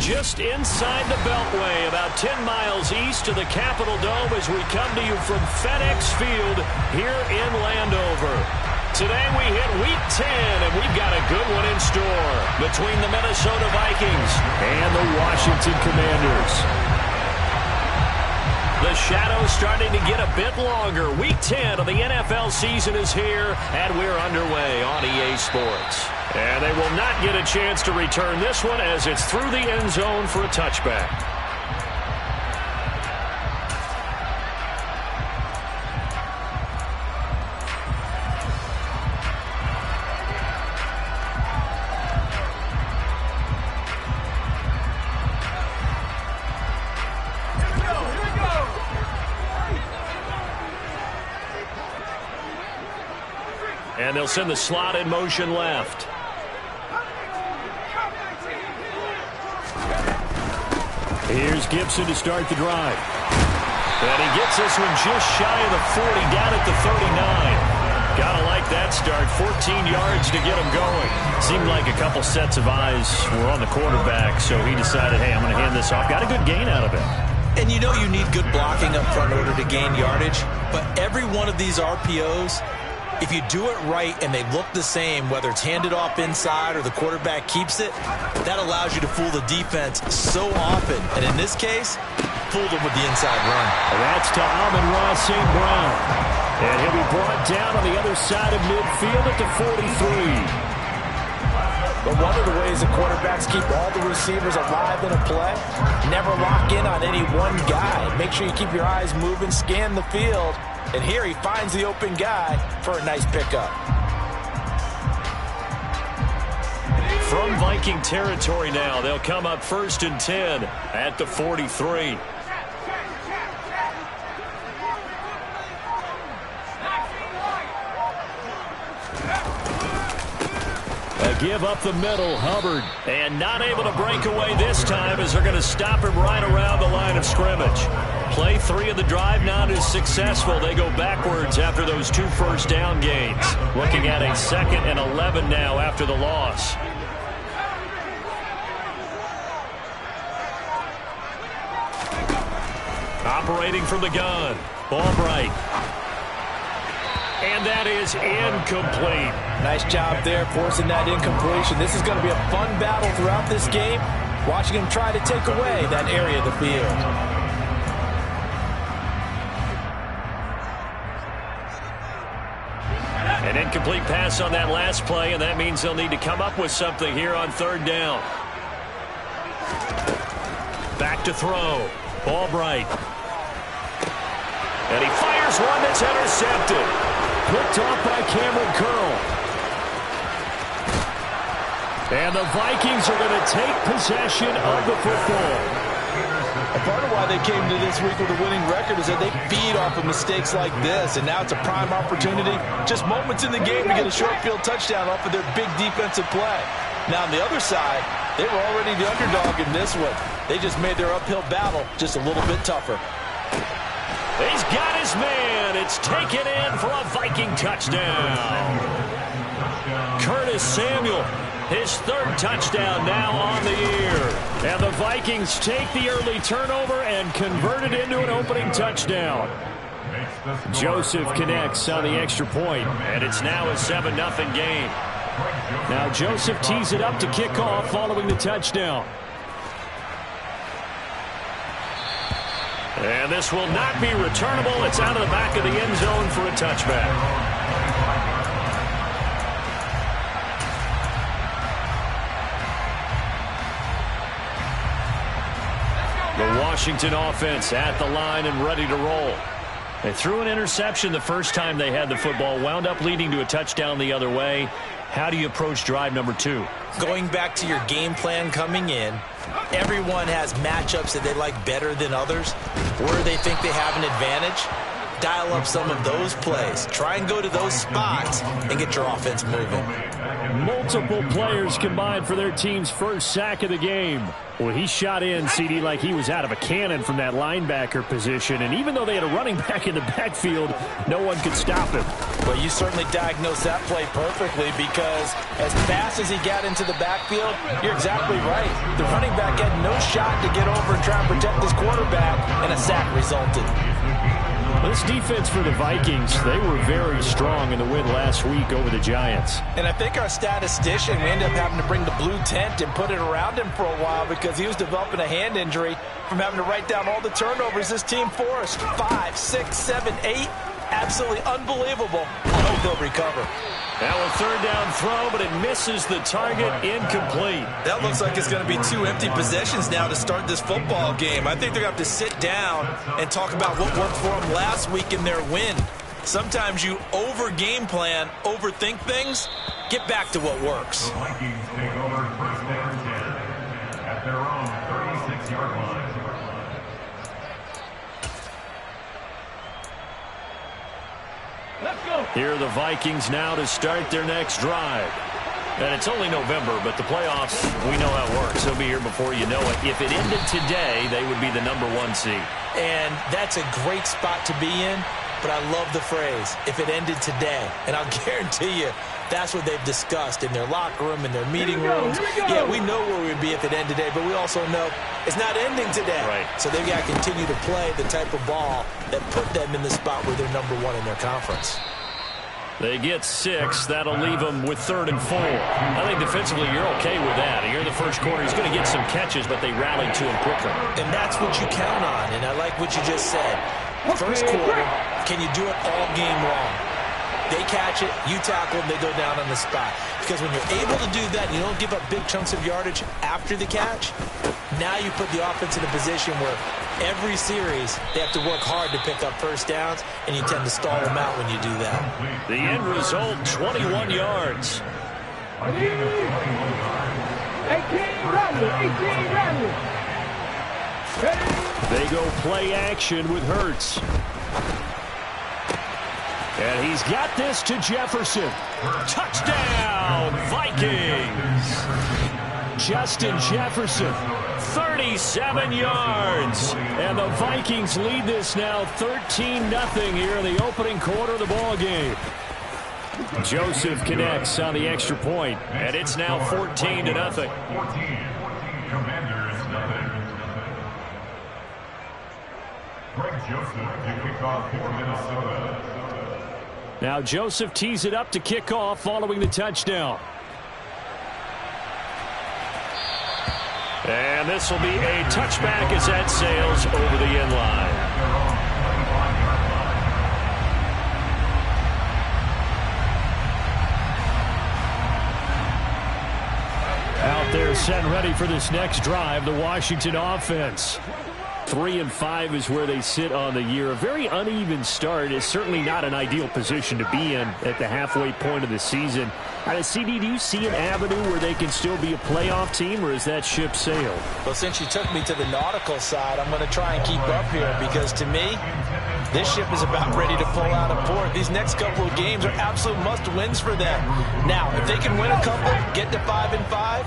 just inside the Beltway, about 10 miles east of the Capitol Dome as we come to you from FedEx Field here in Landover. Today we hit Week 10, and we've got a good one in store between the Minnesota Vikings and the Washington Commanders. The shadow's starting to get a bit longer. Week 10 of the NFL season is here, and we're underway on EA Sports. And they will not get a chance to return this one as it's through the end zone for a touchback. And they'll send the slot in motion left. Here's Gibson to start the drive. And he gets this one just shy of the 40, down at the 39. Gotta like that start. 14 yards to get him going. Seemed like a couple sets of eyes were on the quarterback, so he decided, hey, I'm going to hand this off. Got a good gain out of it. And you know you need good blocking up front in order to gain yardage, but every one of these RPOs, if you do it right and they look the same, whether it's handed off inside or the quarterback keeps it, that allows you to fool the defense so often. And in this case, fooled them with the inside run. And that's to Amon-Ra St. Brown. And he'll be brought down on the other side of midfield at the 43. But one of the ways the quarterbacks keep all the receivers alive in a play, never lock in on any one guy. Make sure you keep your eyes moving, scan the field. And here he finds the open guy for a nice pickup. From Viking territory now, they'll come up 1st and 10 at the 43. A give up the middle, Hubbard. And not able to break away this time as they're going to stop him right around the line of scrimmage. Play 3 of the drive not as successful. They go backwards after those 2 first down gains. Looking at a 2nd and 11 now after the loss. Operating from the gun. Albright. And that is incomplete. Nice job there forcing that incompletion. This is going to be a fun battle throughout this game. Watching him try to take away that area of the field. An incomplete pass on that last play, and that means they'll need to come up with something here on 3rd down. Back to throw. Albright. And he fires one that's intercepted. Picked off by Cameron Curl. And the Vikings are going to take possession of the football. A part of why they came to this week with a winning record is that they feed off of mistakes like this, and now it's a prime opportunity. Just moments in the game to get a short field touchdown off of their big defensive play. Now on the other side, they were already the underdog in this one. They just made their uphill battle just a little bit tougher. He's got his man. It's taken in for a Viking touchdown. Curtis Samuel, his 3rd touchdown now on the year. And the Vikings take the early turnover and convert it into an opening touchdown. Joseph connects on the extra point, and it's now a 7-0 game. Now Joseph tees it up to kick off following the touchdown. And this will not be returnable. It's out of the back of the end zone for a touchback. The Washington offense at the line and ready to roll. They threw an interception the first time they had the football, wound up leading to a touchdown the other way. How do you approach drive number 2? Going back to your game plan coming in, everyone has matchups that they like better than others, where they think they have an advantage. dial up some of those plays. Try and go to those spots and get your offense moving. Multiple players combined for their team's first sack of the game. Well, he shot in, CD, like he was out of a cannon from that linebacker position. And even though they had a running back in the backfield, no one could stop him. Well, you certainly diagnosed that play perfectly, because as fast as he got into the backfield, you're exactly right. The running back had no shot to get over and try and protect this quarterback, and a sack resulted. This defense for the Vikings, they were very strong in the win last week over the Giants. And I think our statistician, we ended up having to bring the blue tent and put it around him for a while because he was developing a hand injury from having to write down all the turnovers this team forced. 5, 6, 7, 8. Absolutely unbelievable. I hope they'll recover. Now a third down throw, but it misses the target. Incomplete. That looks like it's going to be 2 empty possessions now to start this football game. I think they're going to have to sit down and talk about what worked for them last week in their win. Sometimes you over-game plan, overthink things. Get back to what works. The Vikings take over first down 10 at their own 36-yard line. Here are the Vikings now to start their next drive. And it's only November, but the playoffs, we know how it works. They'll be here before you know it. If it ended today, they would be the #1 seed. And that's a great spot to be in, but I love the phrase, if it ended today. And I'll guarantee you, that's what they've discussed in their locker room, in their meeting rooms. Yeah, we know where we'd be if it ended today, but we also know it's not ending today. Right. So they've got to continue to play the type of ball that put them in the spot where they're #1 in their conference. They get 6. That'll leave them with 3rd and 4. I think defensively you're okay with that. Here in the first quarter, he's going to get some catches, but they rallied to him quickly. And that's what you count on, and I like what you just said. First quarter, can you do it all game long? They catch it, you tackle them, they go down on the spot. Because when you're able to do that and you don't give up big chunks of yardage after the catch, now you put the offense in a position where every series they have to work hard to pick up first downs, and you tend to stall them out when you do that. The end result, 21 yards. 18 They go play action with Hurts. And he's got this to Jefferson. Touchdown, Vikings. Justin Jefferson, 37 yards. And the Vikings lead this now 13-0 here in the opening quarter of the ball game. Joseph connects on the extra point, and it's now 14-0. 14. Commanders, nothing. Greg Joseph to kick off for Minnesota. Now Joseph tees it up to kick off following the touchdown. And this will be a touchback as that sails over the end line. Out there set ready for this next drive, the Washington offense. 3-5 is where they sit on the year. A very uneven start is certainly not an ideal position to be in at the halfway point of the season. CD, do you see an avenue where they can still be a playoff team, or is that ship sailed? Well, since you took me to the nautical side, I'm going to try and keep up here, because to me, this ship is about ready to pull out of port. These next couple of games are absolute must-wins for them. Now, if they can win a couple, get to 5-5,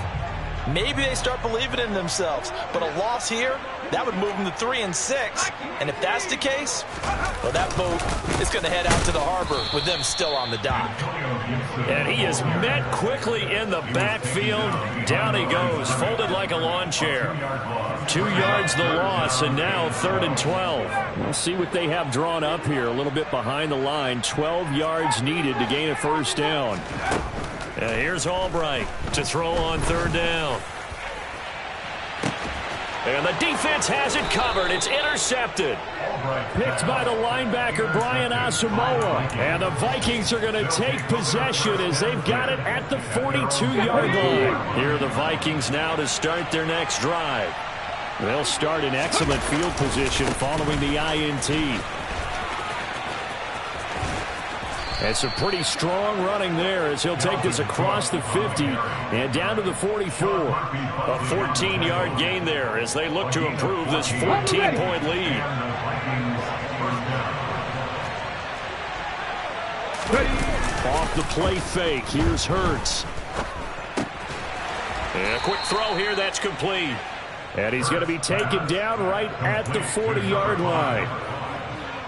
maybe they start believing in themselves. But a loss here, that would move them to 3-6. And if that's the case, well, that boat is going to head out to the harbor with them still on the dock. And he is met quickly in the backfield. Down he goes, folded like a lawn chair. 2 yards the loss, and now 3rd and 12. We'll see what they have drawn up here. A little bit behind the line. 12 yards needed to gain a first down. Here's Albright to throw on 3rd down. And the defense has it covered. It's intercepted. Picked by the linebacker, Brian Asamoah. And the Vikings are going to take possession as they've got it at the 42-yard line. Here are the Vikings now to start their next drive. They'll start in excellent field position following the INT. It's a pretty strong running there as he'll take this across the 50 and down to the 44. A 14-yard gain there as they look to improve this 14-point lead. Off the play fake. Here's Hurts. And a quick throw here. That's complete. And he's going to be taken down right at the 40-yard line.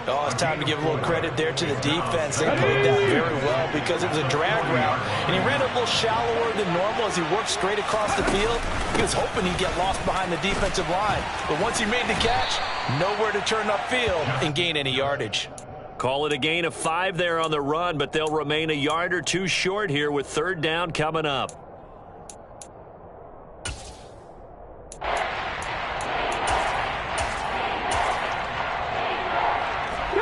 Oh, it's time to give a little credit there to the defense. They played that very well because it was a drag route, and he ran a little shallower than normal as he worked straight across the field. He was hoping he'd get lost behind the defensive line, but once he made the catch, nowhere to turn upfield and gain any yardage. Call it a gain of 5 there on the run, but they'll remain a yard or two short here with third down coming up.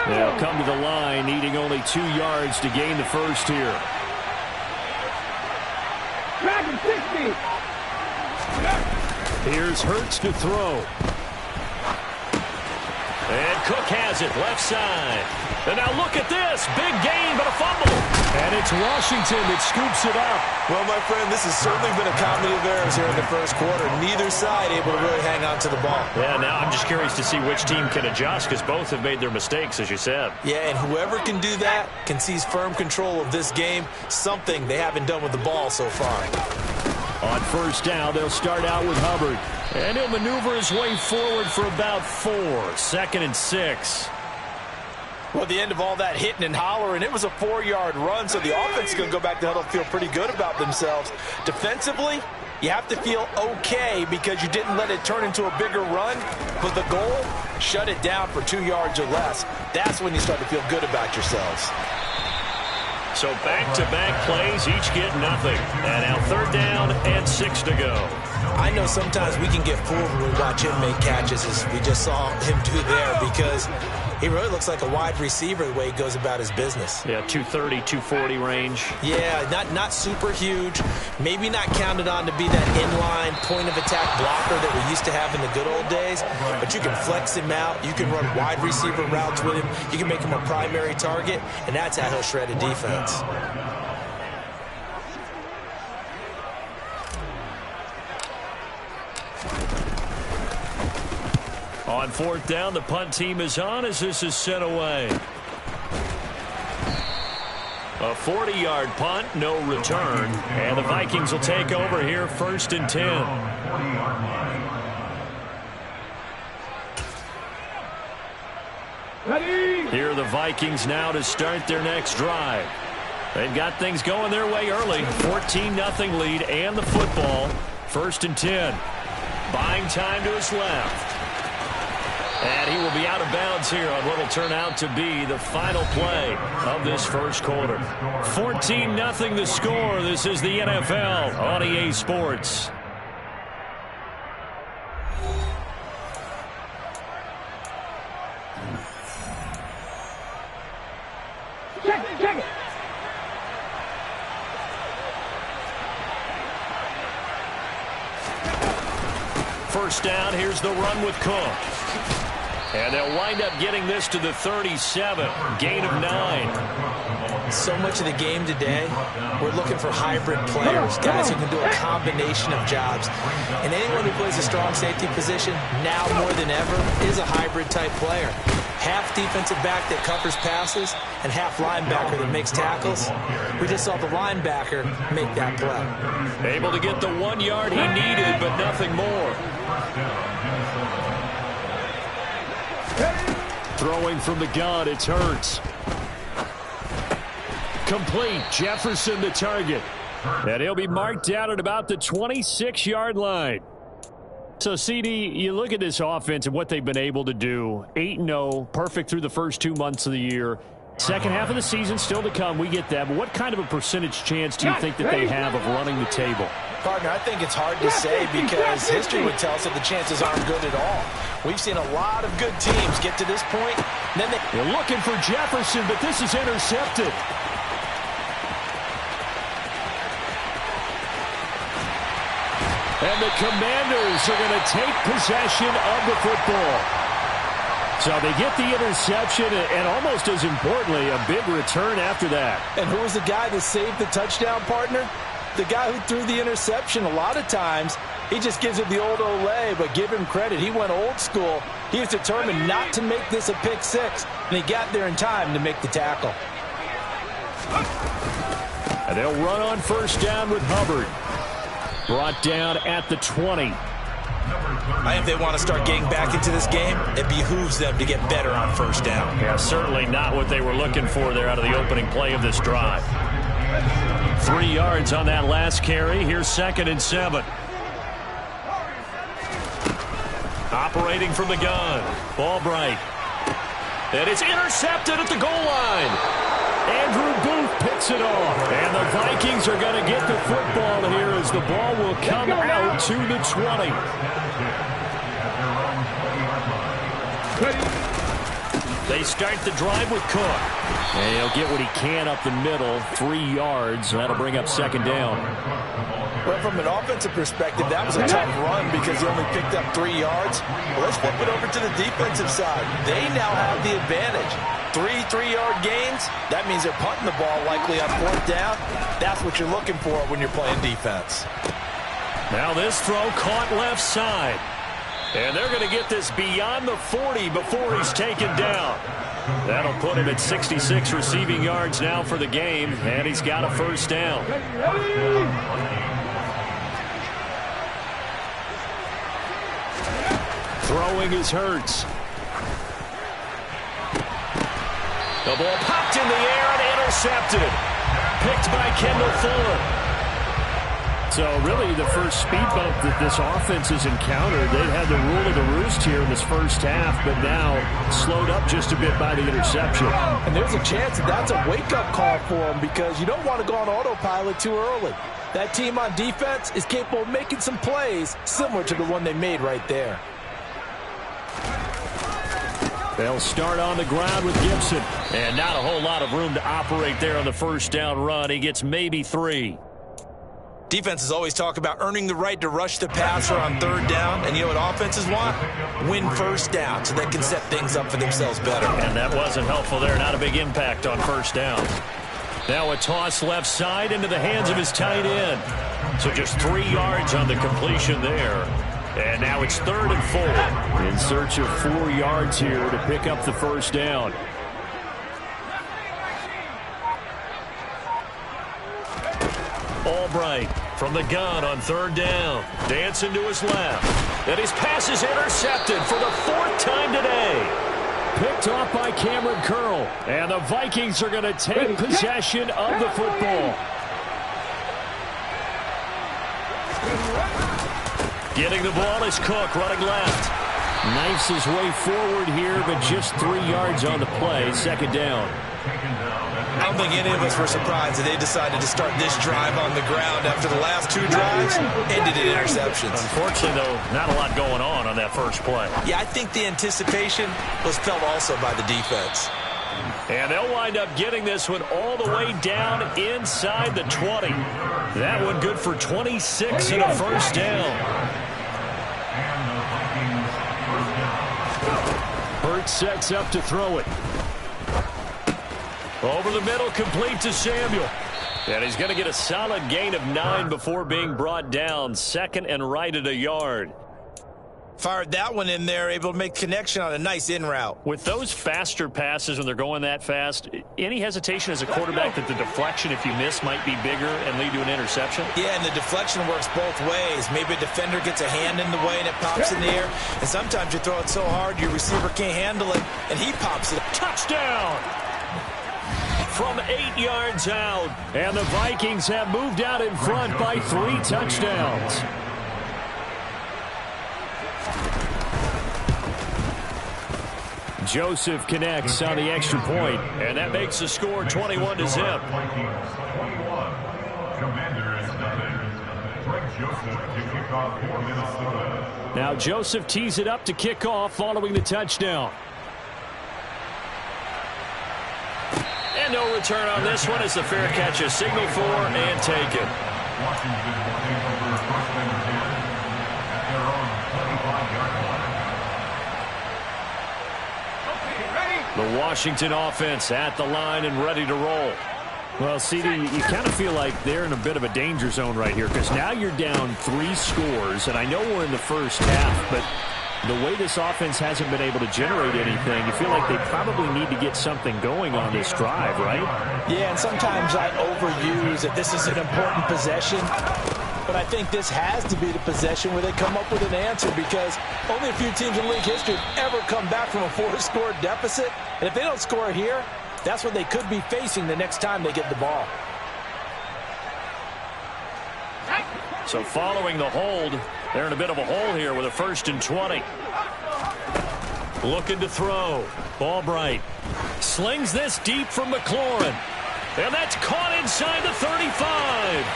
They'll come to the line, needing only 2 yards to gain the first here. Here's Hurts to throw. And Cook has it, left side. And now look at this. Big gain, but a fumble. And it's Washington that scoops it up. Well, my friend, this has certainly been a comedy of errors here in the first quarter. Neither side able to really hang on to the ball. Yeah, now I'm just curious to see which team can adjust because both have made their mistakes, as you said. Yeah, and whoever can do that can seize firm control of this game, something they haven't done with the ball so far. On first down, they'll start out with Hubbard. And he'll maneuver his way forward for about 4. 2nd and 6. Well, at the end of all that hitting and hollering, it was a 4-yard run, so the offense is going to go back to huddle, feel pretty good about themselves. Defensively, you have to feel okay because you didn't let it turn into a bigger run, but the goal, shut it down for 2 yards or less. That's when you start to feel good about yourselves. So back-to-back plays, each get nothing. And now third down and 6 to go. I know sometimes we can get fooled when we watch him make catches, as we just saw him do there, because he really looks like a wide receiver the way he goes about his business. Yeah, 230, 240 range. Yeah, not super huge. Maybe not counted on to be that inline point-of-attack blocker that we used to have in the good old days, but you can flex him out. You can run wide receiver routes with him. You can make him a primary target, and that's how he'll shred a defense. On fourth down, the punt team is on as this is sent away. A 40-yard punt, no return. And the Vikings will take over here, 1st and 10. Here are the Vikings now to start their next drive. They've got things going their way early. 14-0 lead and the football. 1st and 10. Buying time to his left. And he will be out of bounds here on what will turn out to be the final play of this first quarter. 14-0 the score. This is the NFL on EA Sports. Check it. First down, here's the run with Cook. And they'll wind up getting this to the 37. Gain of 9. So much of the game today, we're looking for hybrid players, guys who can do a combination of jobs. And anyone who plays a strong safety position, now more than ever, is a hybrid-type player. Half defensive back that covers passes and half linebacker that makes tackles. We just saw the linebacker make that play. Able to get the 1 yard he needed, but nothing more. Throwing from the gun, it's Hurts. Complete. Jefferson the target. And he'll be marked down at about the 26-yard line. So, CD, you look at this offense and what they've been able to do. 8-0, perfect through the first 2 months of the year. Second half of the season still to come. We get that. But what kind of a percentage chance do you think that they have of running the table? Partner, I think it's hard to say because history would tell us that the chances aren't good at all. We've seen a lot of good teams get to this point. And then they're looking for Jefferson, but this is intercepted. And the Commanders are going to take possession of the football. So they get the interception, and almost as importantly, a big return after that. And who was the guy that saved the touchdown, partner? The guy who threw the interception. A lot of times, he just gives it the old Olay, but give him credit. He went old school. He was determined not to make this a pick six, and he got there in time to make the tackle. And they'll run on first down with Hubbard. Brought down at the 20. I think if they want to start getting back into this game, it behooves them to get better on first down. Yeah, certainly not what they were looking for there out of the opening play of this drive. 3 yards on that last carry. Here's 2nd and 7. Operating from the gun. Albright. And it's intercepted at the goal line. Andrew Booth picks it off. And the Vikings are going to get the football here as the ball will come out to the 20. They start the drive with Cook. And he'll get what he can up the middle. 3 yards. That'll bring up 2nd down. Well, from an offensive perspective, that was a tough run because he only picked up 3 yards. Well, let's flip it over to the defensive side. They now have the advantage. 3-3-yard gains, that means they're punting the ball likely on 4th down. That's what you're looking for when you're playing defense. Now this throw caught left side. And they're going to get this beyond the 40 before he's taken down. That'll put him at 66 receiving yards now for the game, and he's got a first down. Throwing is Hurts. The ball popped in the air and intercepted. Picked by Kendall Fuller. So really the first speed bump that this offense has encountered, they've had the rule of the roost here in this first half, but now slowed up just a bit by the interception. And there's a chance that that's a wake-up call for them because you don't want to go on autopilot too early. That team on defense is capable of making some plays similar to the one they made right there. They'll start on the ground with Gibson. And not a whole lot of room to operate there on the first down run. He gets maybe 3. Defenses always talk about earning the right to rush the passer on 3rd down. And you know what offenses want? Win first down so they can set things up for themselves better. And that wasn't helpful there. Not a big impact on first down. Now a toss left side into the hands of his tight end. So just 3 yards on the completion there. And now it's 3rd and 4. In search of 4 yards here to pick up the first down. Albright from the gun on 3rd down. Dancing to his left. And his pass is intercepted for the 4th time today. Picked off by Cameron Curl. And the Vikings are going to take possession of the football. Getting the ball is Cook running left. Knifes his way forward here, but just 3 yards on the play. 2nd down. I don't think any of us were surprised that they decided to start this drive on the ground after the last 2 drives ended in interceptions. Unfortunately, though, not a lot going on that first play. Yeah, I think the anticipation was felt also by the defense. And they'll wind up getting this one all the way down inside the 20. That one good for 26 and a first down. Hurts sets up to throw it. Over the middle, complete to Samuel. And he's going to get a solid gain of 9 before being brought down. 2nd and right at a yard. Fired that one in there, able to make connection on a nice in route. With those faster passes when they're going that fast, any hesitation as a quarterback that the deflection, if you miss, might be bigger and lead to an interception? Yeah, and the deflection works both ways. Maybe a defender gets a hand in the way and it pops in the air. And sometimes you throw it so hard your receiver can't handle it, and he pops it. Touchdown! From 8 yards out. And the Vikings have moved out in front by 3 touchdowns. Joseph connects on the extra point, and that makes the score 21-0. Now Joseph tees it up to kick off following the touchdown. And no return on this one as the fair catch is signaled for and taken. The Washington offense at the line and ready to roll. Well, CD, you kind of feel like they're in a bit of a danger zone right here because now you're down 3 scores, and I know we're in the first half, but The way this offense hasn't been able to generate anything, you feel like they probably need to get something going on this drive, right? Yeah, and sometimes I overuse that this is an important possession. But I think this has to be the possession where they come up with an answer, because only a few teams in league history have ever come back from a 4-score deficit. And if they don't score here, that's what they could be facing the next time they get the ball. So following the hold, they're in a bit of a hole here with a 1st and 20. Looking to throw. Albright slings this deep from McLaurin. And that's caught inside the 35.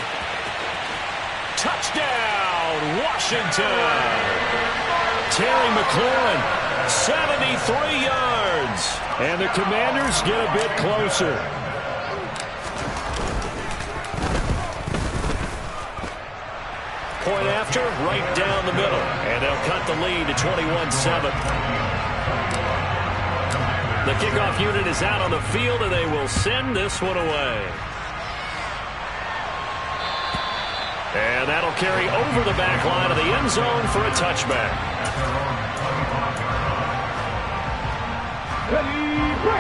Touchdown, Washington. Terry McLaurin, 73 yards. And the Commanders get a bit closer. Point after, right down the middle. And they'll cut the lead to 21-7. The kickoff unit is out on the field, and they will send this one away. And that'll carry over the back line of the end zone for a touchback.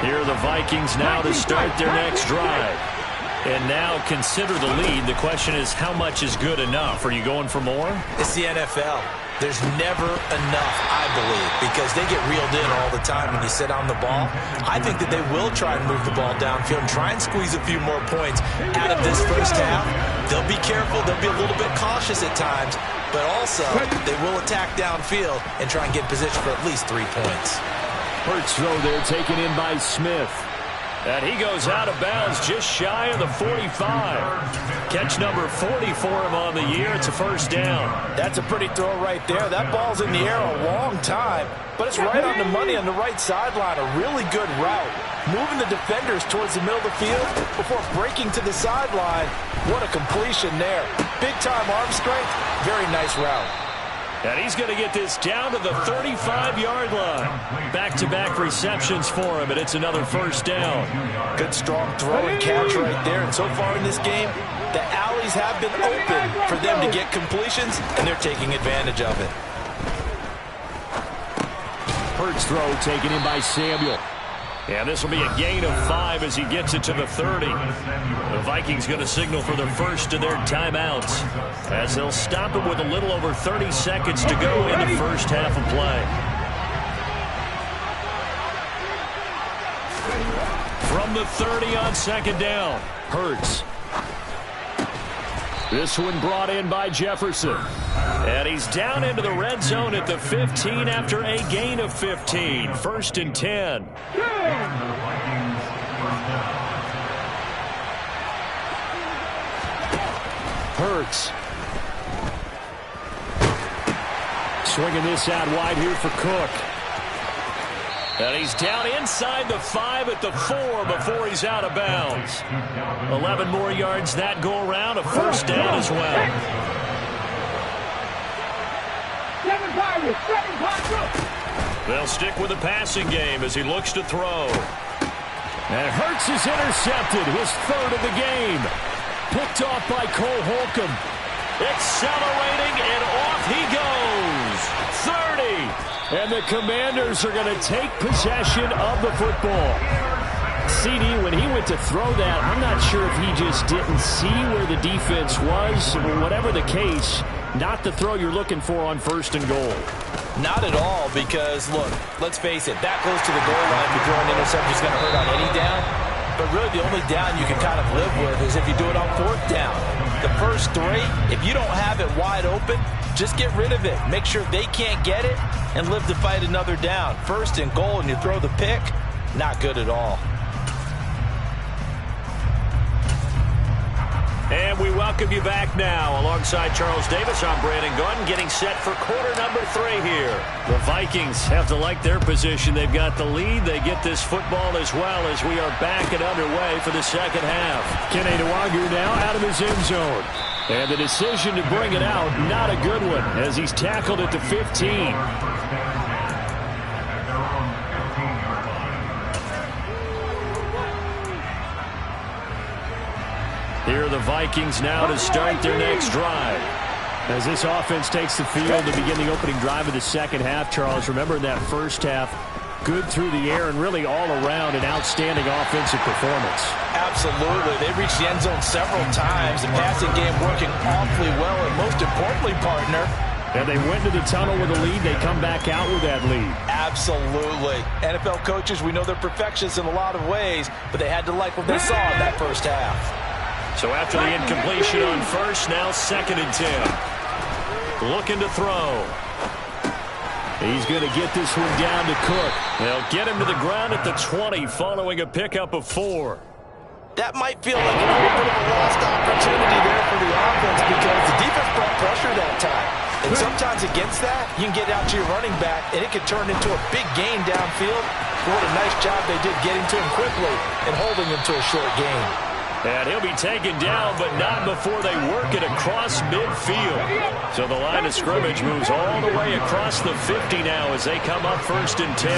Here are the Vikings now to start their next drive. And now consider the lead. The question is, how much is good enough? Are you going for more? It's the NFL. There's never enough, I believe, because they get reeled in all the time when you sit on the ball. I think that they will try and move the ball downfield and try and squeeze a few more points out of this first half. They'll be careful. They'll be a little bit cautious at times, but also they will attack downfield and try and get in position for at least 3 points. Hurts throw there, taken in by Smith. And he goes out of bounds just shy of the 45. Catch number 40 for him on the year. It's a 1st down. That's a pretty throw right there. That ball's in the air a long time, but it's right on the money on the right sideline. A really good route. Moving the defenders towards the middle of the field before breaking to the sideline. What a completion there. Big-time arm strength. Very nice route. And he's going to get this down to the 35-yard line. Back-to-back receptions for him, and it's another 1st down. Good strong throw and catch right there. And so far in this game, the alleys have been open for them to get completions, and they're taking advantage of it. Hurts throw taken in by Samuel. And this will be a gain of 5 as he gets it to the 30. The Vikings going to signal for the first of their timeouts as they'll stop it with a little over 30 seconds to go in the first half of play. From the 30 on 2nd down, Hurts. This one brought in by Jefferson. And he's down into the red zone at the 15 after a gain of 15. 1st and 10. Hurts. Swinging this out wide here for Cook. And he's down inside the 5 at the 4 before he's out of bounds. 11 more yards that go around, a 1st down as well. They'll stick with the passing game as he looks to throw. And Hurts is intercepted, his 3rd of the game. Picked off by Cole Holcomb. Accelerating, and off he goes. 30. And the Commanders are going to take possession of the football. CD, when he went to throw that, I'm not sure if he just didn't see where the defense was. Whatever the case, not the throw you're looking for on 1st and goal. Not at all, because, look, let's face it, that close to the goal line, if you throw an interception, is going to hurt on any down. But really, the only down you can kind of live with is if you do it on 4th down. The first 3, if you don't have it wide open, just get rid of it. Make sure they can't get it and live to fight another down. 1st and goal, and you throw the pick, not good at all. And we welcome you back now. Alongside Charles Davis, I'm Brandon Gordon, getting set for quarter number 3 here. The Vikings have to like their position. They've got the lead. They get this football as well as we are back and underway for the 2nd half. Kenny Nwagu now out of his end zone. And the decision to bring it out, not a good one, as he's tackled at the 15. Here are the Vikings now to start their next drive. As this offense takes the field to begin the opening drive of the second half, Charles, remember in that first half, good through the air and really all around an outstanding offensive performance. Absolutely. They reached the end zone several times. The passing game working awfully well, and most importantly, partner, and they went to the tunnel with a lead. They come back out with that lead. Absolutely. NFL coaches, we know they're perfectionists in a lot of ways, but they had to like what they saw in that first half. So after the incompletion on first, now 2nd and 10. Looking to throw. He's going to get this one down to Cook. They'll get him to the ground at the 20 following a pickup of 4. That might feel like a little bit of a lost opportunity there for the offense because the defense brought pressure that time. And sometimes against that, you can get out to your running back, and it can turn into a big gain downfield. What a nice job they did getting to him quickly and holding him to a short gain. And he'll be taken down, but not before they work it across midfield. So the line of scrimmage moves all the way across the 50 now as they come up 1st and 10.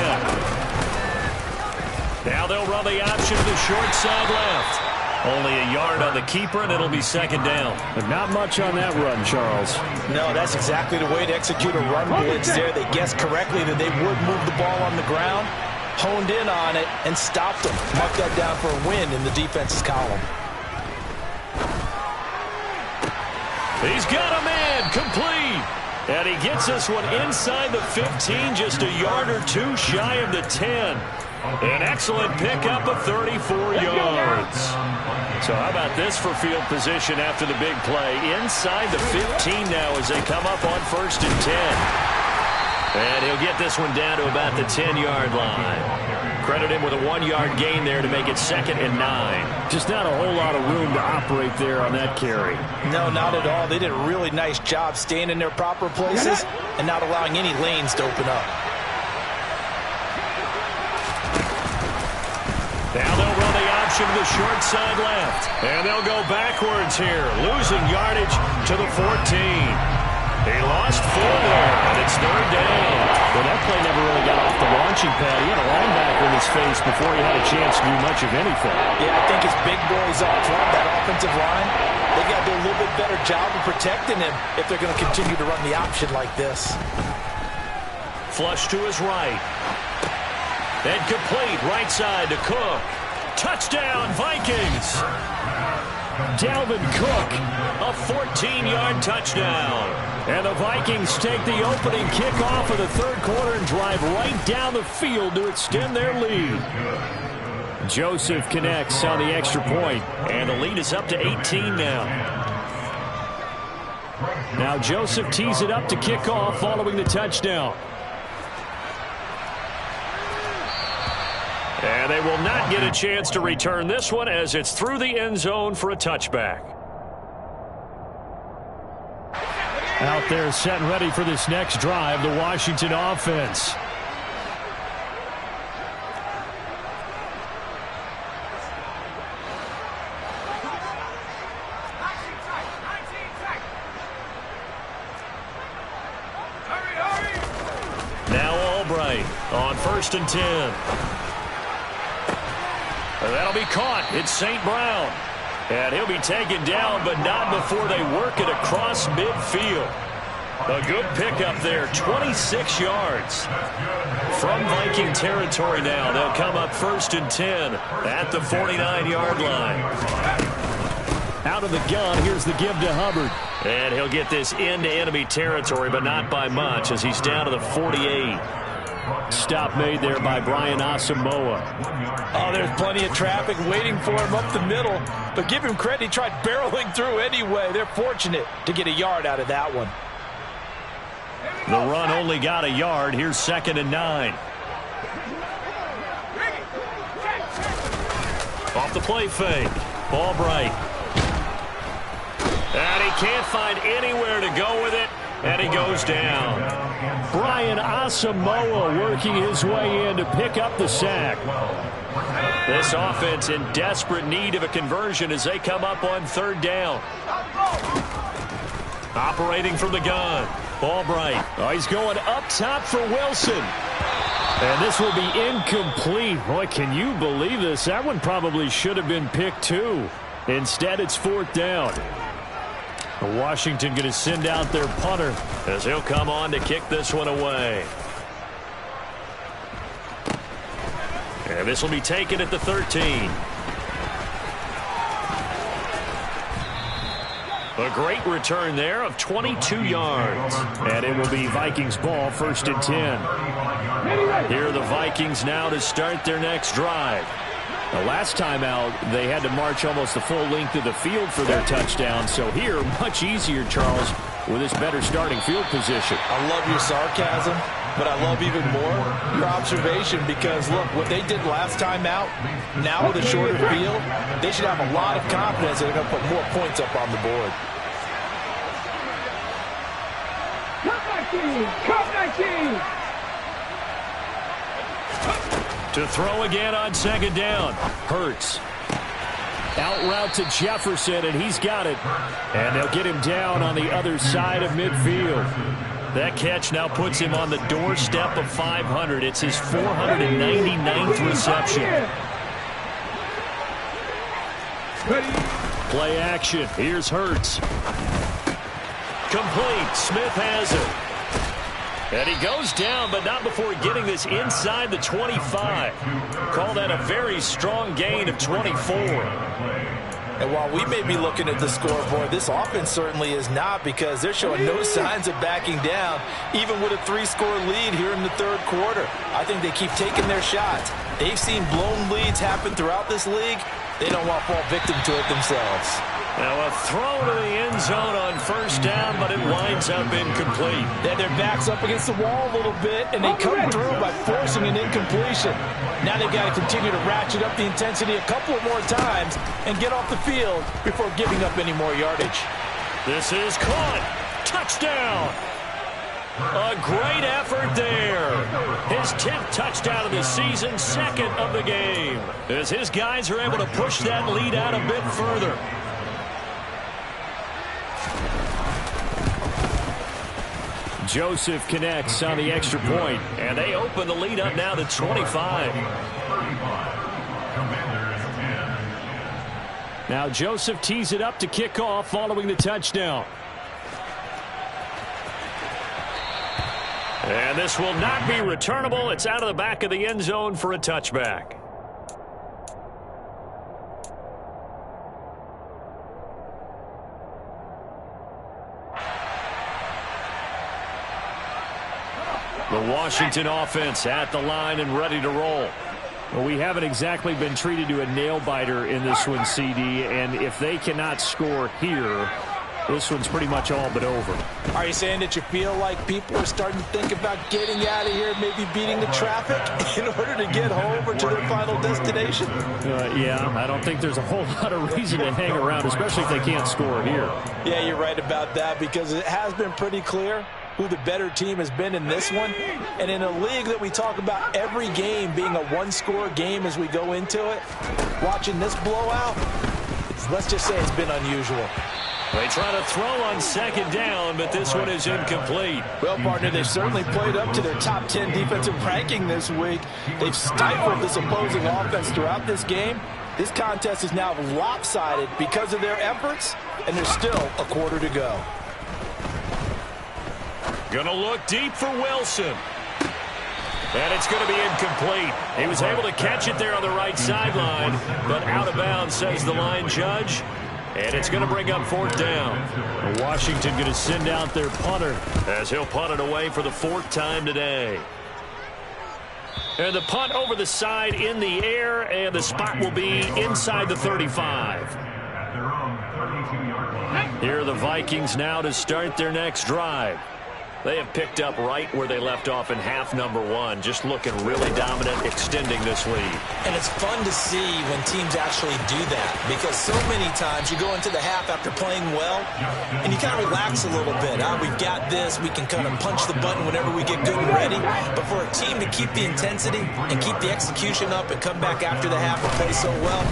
Now they'll run the option to the short side left. Only a yard on the keeper, and it'll be 2nd down. But not much on that run, Charles. No, that's exactly the way to execute a run blitz there. They guessed correctly that they would move the ball on the ground, honed in on it, and stopped them. Mark that down for a win in the defense's column. He's got a man complete. And he gets this one inside the 15, just a yard or two shy of the 10. An excellent pickup of 34 yards. So how about this for field position after the big play? Inside the 15 now as they come up on 1st and 10. And he'll get this one down to about the 10-yard line. Credit him with a 1-yard gain there to make it 2nd and 9. Just not a whole lot of room to operate there on that carry. No, not at all. They did a really nice job staying in their proper places and not allowing any lanes to open up. Now they'll run the option to the short side left. And they'll go backwards here, losing yardage to the 14. He lost 4 there, and it's 3rd down. Well, that play never really got off the launching pad. He had a linebacker in his face before he had a chance to do much of anything. Yeah, I think his big boys up front, that offensive line, they've got to do a little bit better job of protecting him if they're going to continue to run the option like this. Flush to his right. And complete right side to Cook. Touchdown, Vikings. Dalvin Cook, a 14-yard touchdown. And the Vikings take the opening kickoff of the 3rd quarter and drive right down the field to extend their lead. Joseph connects on the extra point, and the lead is up to 18 now. Now Joseph tees it up to kick off following the touchdown. And they will not get a chance to return this one as it's through the end zone for a touchback. Out there set and ready for this next drive, the Washington offense. Now Albright on 1st and 10. That'll be caught. It's St. Brown. And he'll be taken down, but not before they work it across midfield. A good pickup there, 26 yards. From Viking territory now, they'll come up 1st and 10 at the 49-yard line. Out of the gun, here's the give to Hubbard. And he'll get this into enemy territory, but not by much as he's down to the 48. Stop made there by Brian Asamoah. Oh, there's plenty of traffic waiting for him up the middle. But give him credit, he tried barreling through anyway. They're fortunate to get a yard out of that one. The run only got a yard. Here's 2nd and 9. Off the play fake. Albright. And he can't find anywhere to go with it. And he goes down. Brian Asamoah working his way in to pick up the sack. This offense in desperate need of a conversion as they come up on 3rd down. Operating from the gun. Albright. Oh, he's going up top for Wilson. And this will be incomplete. Boy, can you believe this? That one probably should have been picked too. Instead, it's 4th down. Washington going to send out their punter as he'll come on to kick this one away. And this will be taken at the 13. A great return there of 22 yards. And it will be Vikings ball, 1st and 10. Here are the Vikings now to start their next drive. The last time out, they had to march almost the full length of the field for their touchdown. So here, much easier, Charles, with this better starting field position. I love your sarcasm, but I love even more your observation because, look, what they did last time out, now with a shorter field, they should have a lot of confidence that they're going to put more points up on the board. Come 19! To throw again on 2nd down. Hurts. Out route to Jefferson, and he's got it. And they'll get him down on the other side of midfield. That catch now puts him on the doorstep of 500. It's his 499th reception. Play action. Here's Hurts. Complete. Smith has it. And he goes down, but not before getting this inside the 25. Call that a very strong gain of 24. And while we may be looking at the scoreboard, this offense certainly is not because they're showing no signs of backing down, even with a 3-score lead here in the 3rd quarter. I think they keep taking their shots. They've seen blown leads happen throughout this league. They don't want to fall victim to it themselves. Now a throw to the end zone on 1st down, but it winds up incomplete. They had their backs up against the wall a little bit, and they come through by forcing an incompletion. Now they've got to continue to ratchet up the intensity a couple of more times and get off the field before giving up any more yardage. This is caught. Touchdown. A great effort there. His 10th touchdown of the season, 2nd of the game. As his guys are able to push that lead out a bit further. Joseph connects on the extra point, and they open the lead up now to 25. Now Joseph tees it up to kick off following the touchdown. And this will not be returnable. It's out of the back of the end zone for a touchback. The Washington offense at the line and ready to roll. Well, we haven't exactly been treated to a nail-biter in this one, CD, and if they cannot score here, this one's pretty much all but over. Are you saying that you feel like people are starting to think about getting out of here, maybe beating the traffic in order to get home or to their final destination? Yeah, I don't think there's a whole lot of reason to hang around, especially if they can't score here. Yeah, you're right about that because it has been pretty clear who the better team has been in this one. And in a league that we talk about every game being a 1-score game as we go into it, watching this blowout, let's just say it's been unusual. They try to throw on 2nd down, but this one is incomplete. Well, partner, they've certainly played up to their top 10 defensive ranking this week. They've stifled this opposing offense throughout this game. This contest is now lopsided because of their efforts, and there's still a quarter to go. Gonna look deep for Wilson. And it's going to be incomplete. He was able to catch it there on the right sideline, but out of bounds, says the line judge. And it's going to bring up 4th down. Washington going to send out their punter as he'll punt it away for the 4th time today. And the punt over the side in the air, and the spot will be inside the 35. Here are the Vikings now to start their next drive. They have picked up right where they left off in half number 1, just looking really dominant, extending this lead. And it's fun to see when teams actually do that, because so many times you go into the half after playing well, and you kind of relax a little bit. We've got this. We can kind of punch the button whenever we get good and ready. But for a team to keep the intensity and keep the execution up and come back after the half and play so well,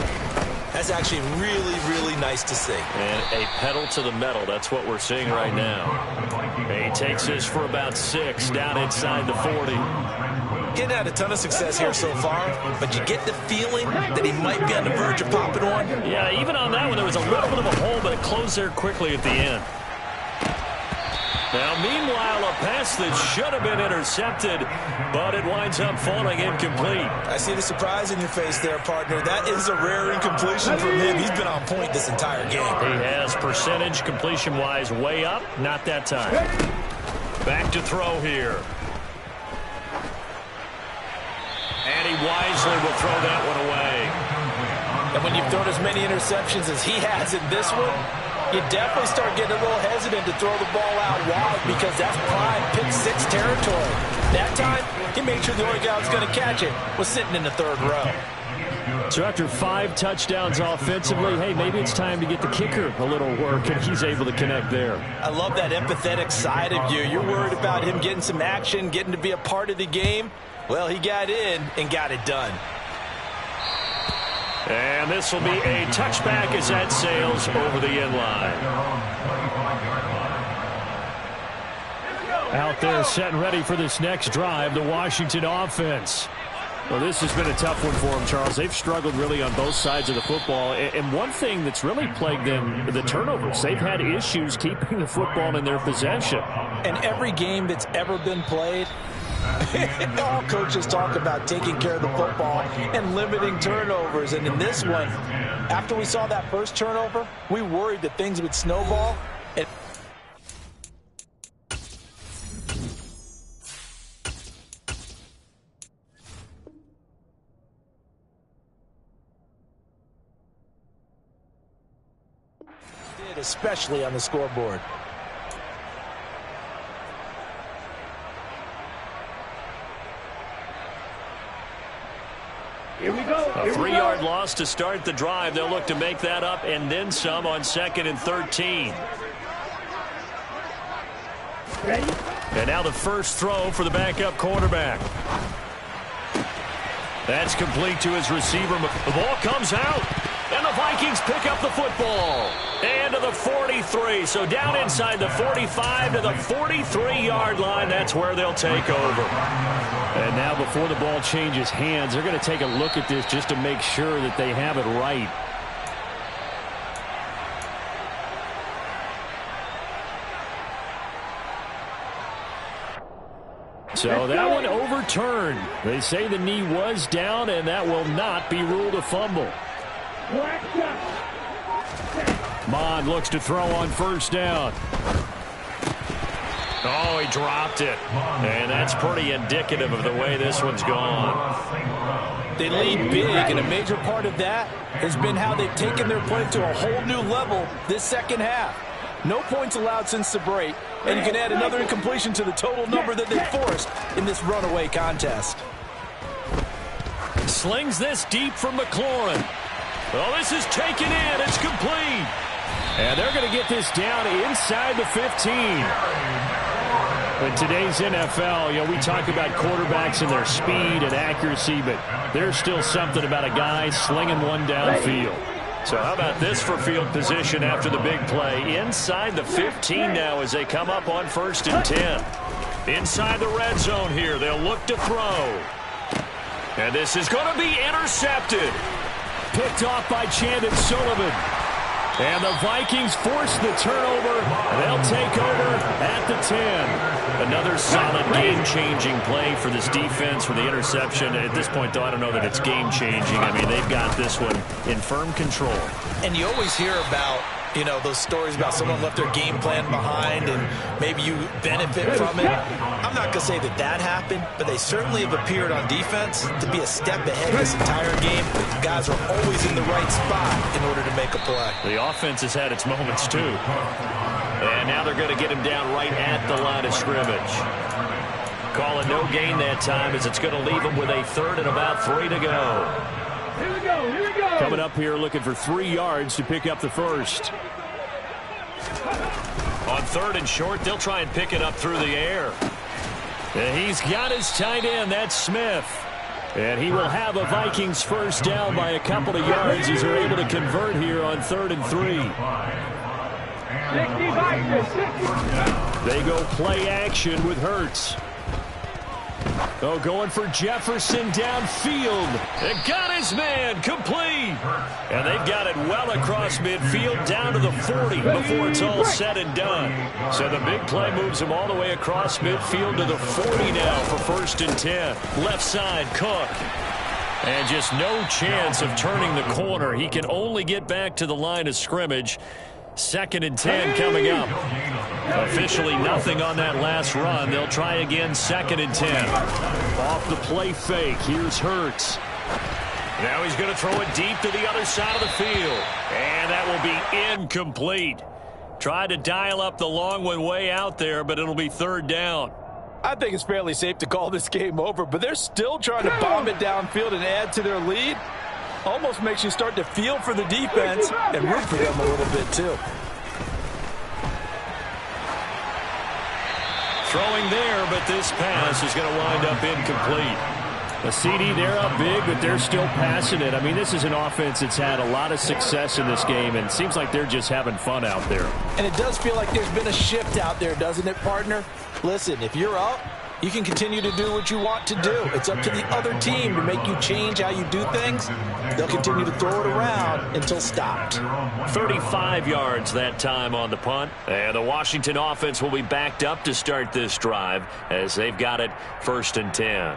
that's actually really, really nice to see. And a pedal to the metal. That's what we're seeing right now. He takes this for about 6 down inside the 40. He hadn't had a ton of success here so far, but you get the feeling that he might be on the verge of popping one. Yeah, even on that one, there was a little bit of a hole, but it closed there quickly at the end. Now, meanwhile, a pass that should have been intercepted, but it winds up falling incomplete. I see the surprise in your face there, partner. That is a rare incompletion from him. He's been on point this entire game. He has percentage completion-wise way up, not that time. Back to throw here. And he wisely will throw that one away. And when you've thrown as many interceptions as he has in this one, you definitely start getting a little hesitant to throw the ball out wide because that's prime pick-6 territory. That time, he made sure the only guy who was going to catch it was sitting in the third row. So after 5 touchdowns offensively, hey, maybe it's time to get the kicker a little work, and he's able to connect there. I love that empathetic side of you. You're worried about him getting some action, getting to be a part of the game. Well, he got in and got it done. And this will be a touchback as that sails over the end line. Out there set and ready for this next drive, the Washington offense. Well, this has been a tough one for them, Charles. They've struggled really on both sides of the football. And one thing that's really plagued them, the turnovers. They've had issues keeping the football in their possession. And every game that's ever been played, all coaches talk about taking care of the football and limiting turnovers. And in this one, after we saw that first turnover, we worried that things would snowball. And did, especially on the scoreboard. Here we go. A 3-yard loss to start the drive. They'll look to make that up and then some on 2nd and 13. Ready? And now the first throw for the backup quarterback. That's complete to his receiver. The ball comes out, and the Vikings pick up the football. And to the 43. So down inside the 45 to the 43-yard line. That's where they'll take over. And now before the ball changes hands, they're going to take a look at this just to make sure that they have it right. So that one overturned. They say the knee was down, and that will not be ruled a fumble. Mond looks to throw on first down. Oh, he dropped it. And that's pretty indicative of the way this one's gone. They lead big, and a major part of that has been how they've taken their play to a whole new level this second half. No points allowed since the break, and you can add another incompletion to the total number that they forced in this runaway contest. Slings this deep from McLaurin. Well, this is taken in. It's complete. And they're going to get this down inside the 15. In today's NFL, we talk about quarterbacks and their speed and accuracy, but there's still something about a guy slinging one downfield. So how about this for field position after the big play? Inside the 15 now as they come up on 1st and 10. Inside the red zone here, they'll look to throw. And this is going to be intercepted. Picked off by Chandon Sullivan. And the Vikings force the turnover. They'll take over at the 10. Another solid game-changing play for this defense for the interception. At this point, though, I don't know that it's game-changing. I mean, they've got this one in firm control. And you always hear about, those stories about someone left their game plan behind and maybe you benefit from it. I'm not going to say that that happened, but they certainly have appeared on defense to be a step ahead this entire game. Guys are always in the right spot in order to make a play. The offense has had its moments, too. And now they're going to get him down right at the line of scrimmage. Call it no gain that time as it's going to leave him with a 3rd and about 3 to go. Here we go. Here we go. Coming up here looking for 3 yards to pick up the first. On 3rd and short, they'll try and pick it up through the air. And he's got his tight end. That's Smith. And he will have a Vikings first down by a couple of yards as they're able to convert here on 3rd and 3. 60 Vikings. They go play action with Hurts. Oh, going for Jefferson downfield. And got his man complete. And they've got it well across midfield down to the 40 before it's all said and done. So the big play moves him all the way across midfield to the 40 now for 1st and 10. Left side, Cook. And just no chance of turning the corner. He can only get back to the line of scrimmage. 2nd and 10 coming up. Officially nothing on that last run. They'll try again 2nd and 10. Off the play fake. Here's Hurts. Now he's going to throw it deep to the other side of the field. And that will be incomplete. Tried to dial up the long one way out there, but it'll be 3rd down. I think it's fairly safe to call this game over, but they're still trying to bomb it downfield and add to their lead. Almost makes you start to feel for the defense and root for them a little bit, too. Throwing there, but this pass is going to wind up incomplete. A CD, they're up big, but they're still passing it. I mean, this is an offense that's had a lot of success in this game, and it seems like they're just having fun out there. And it does feel like there's been a shift out there, doesn't it, partner? Listen, if you're up, you can continue to do what you want to do. It's up to the other team to make you change how you do things. They'll continue to throw it around until stopped. 35 yards that time on the punt. And the Washington offense will be backed up to start this drive as they've got it 1st and 10.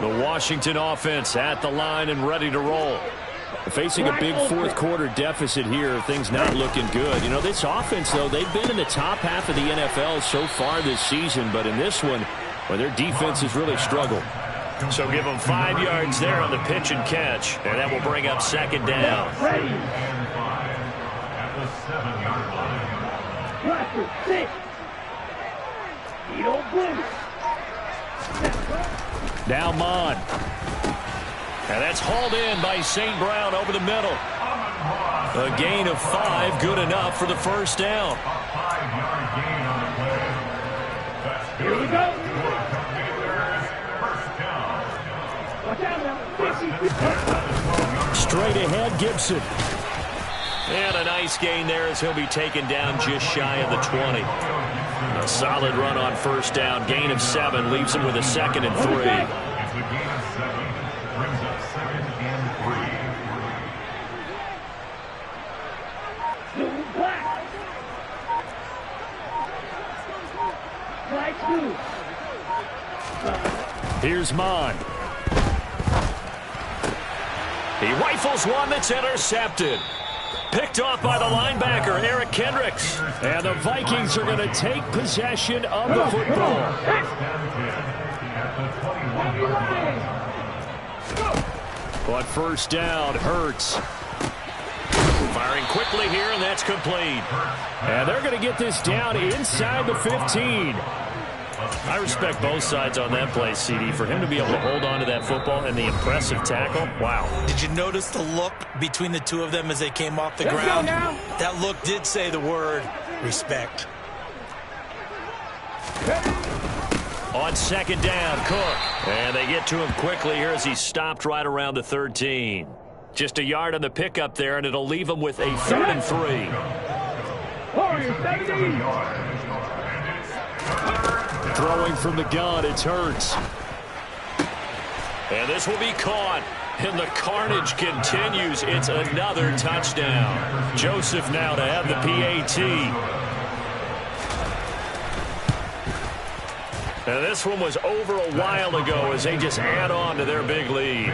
The Washington offense at the line and ready to roll. Facing a big 4th quarter deficit here, things not looking good. You know, this offense, though, they've been in the top half of the NFL so far this season, but in this one, well, their defense has really struggled. So give them 5 yards there on the pitch and catch, and that will bring up 2nd down. Now Mon. And that's hauled in by St. Brown over the middle. A gain of 5, good enough for the 1st down. Here we go. Straight ahead, Gibson. And a nice gain there as he'll be taken down just shy of the 20. A solid run on 1st down. Gain of 7 leaves him with a 2nd and 3. Here's Mon. He rifles one that's intercepted. Picked off by the linebacker, Eric Kendricks. And the Vikings are going to take possession of the football. On 1st down, Hurts. Firing quickly here, and that's complete. And they're going to get this down inside the 15. I respect both sides on that play, CD. For him to be able to hold on to that football and the impressive tackle, wow. Did you notice the look between the two of them as they came off the ground? That look did say the word respect. On 2nd down, Cook. And they get to him quickly here as he stopped right around the 13. Just a yard on the pickup there, and it'll leave him with a 3rd and 3. Throwing from the gun, it's Hurts. And this will be caught. And the carnage continues. It's another touchdown. Joseph now to have the PAT. And this one was over a while ago as they just add on to their big lead.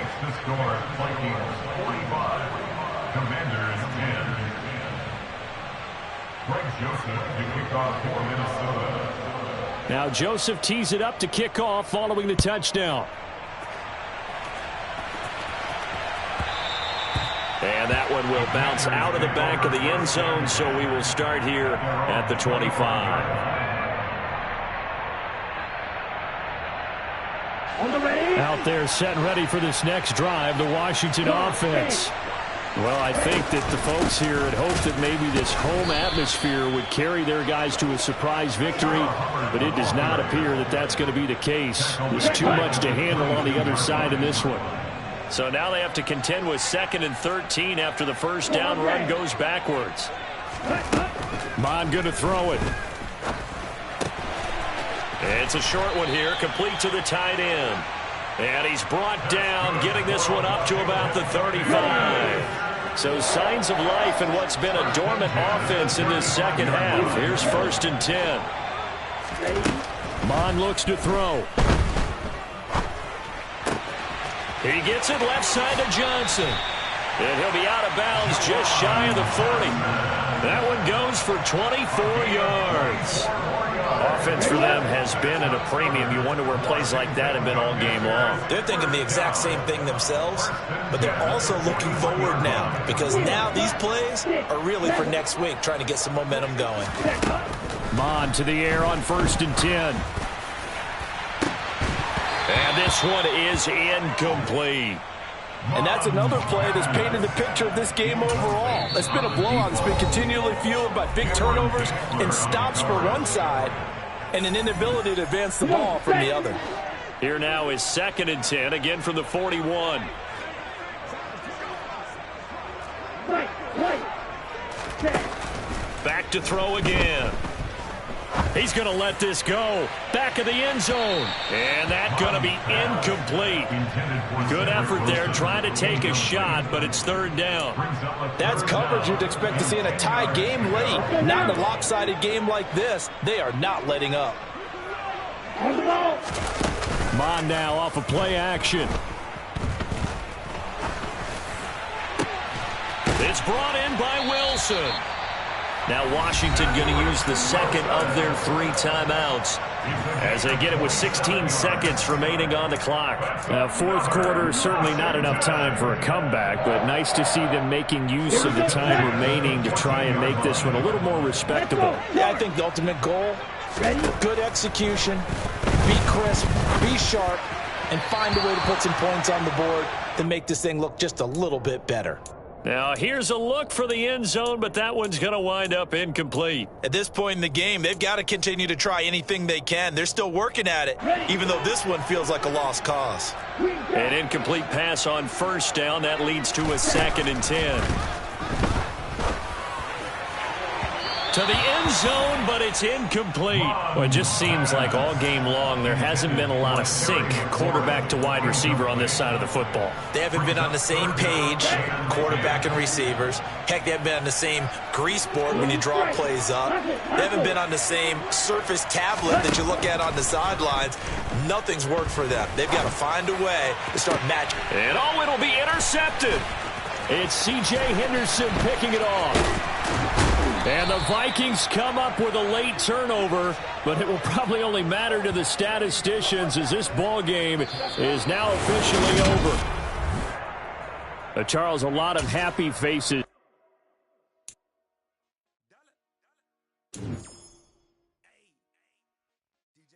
Now Joseph tees it up to kick off following the touchdown. And that one will bounce out of the back of the end zone, so we will start here at the 25. Out there set and ready for this next drive, the Washington offense. Well, I think that the folks here had hoped that maybe this home atmosphere would carry their guys to a surprise victory, but it does not appear that that's going to be the case. There's too much to handle on the other side in this one. So now they have to contend with 2nd and 13 after the 1st down run goes backwards. Mon going to throw it. It's a short one here, complete to the tight end. And he's brought down, getting this one up to about the 35. So signs of life in what's been a dormant offense in this second half. Here's 1st and 10. Mon looks to throw. He gets it left side to Johnson. And he'll be out of bounds just shy of the 40. That one goes for 24 yards. Offense for them has been at a premium. You wonder where plays like that have been all game long. They're thinking the exact same thing themselves, but they're also looking forward now, because now these plays are really for next week, trying to get some momentum going. Mon to the air on 1st and 10. And this one is incomplete. And that's another play that's painted the picture of this game overall. It's been a blowout. It's been continually fueled by big turnovers and stops for one side and an inability to advance the ball from the other. Here now is 2nd and 10, again from the 41. Back to throw again. He's going to let this go. Back of the end zone. And that's going to be incomplete. Good effort there trying to take a shot, but it's 3rd down. That's coverage you'd expect to see in a tie game late. Not in a lopsided game like this. They are not letting up. Mon now off of play action. It's brought in by Wilson. Now Washington going to use the second of their 3 timeouts as they get it with 16 seconds remaining on the clock. Fourth quarter, certainly not enough time for a comeback, but nice to see them making use of the time remaining to try and make this one a little more respectable. Yeah, I think the ultimate goal, good execution, be crisp, be sharp, and find a way to put some points on the board to make this thing look just a little bit better. Now, here's a look for the end zone, but that one's going to wind up incomplete. At this point in the game, they've got to continue to try anything they can. They're still working at it, even though this one feels like a lost cause. An incomplete pass on 1st down. That leads to a 2nd and 10. To the end zone, but it's incomplete. Well, it just seems like all game long there hasn't been a lot of sync quarterback to wide receiver on this side of the football. They haven't been on the same page, quarterback and receivers. Heck, they haven't been on the same grease board when you draw plays up. They haven't been on the same Surface tablet that you look at on the sidelines. Nothing's worked for them. They've got to find a way to start matching. And it'll be intercepted. It's C.J. Henderson picking it off. And the Vikings come up with a late turnover, but it will probably only matter to the statisticians as this ball game is now officially over. Charles, a lot of happy faces.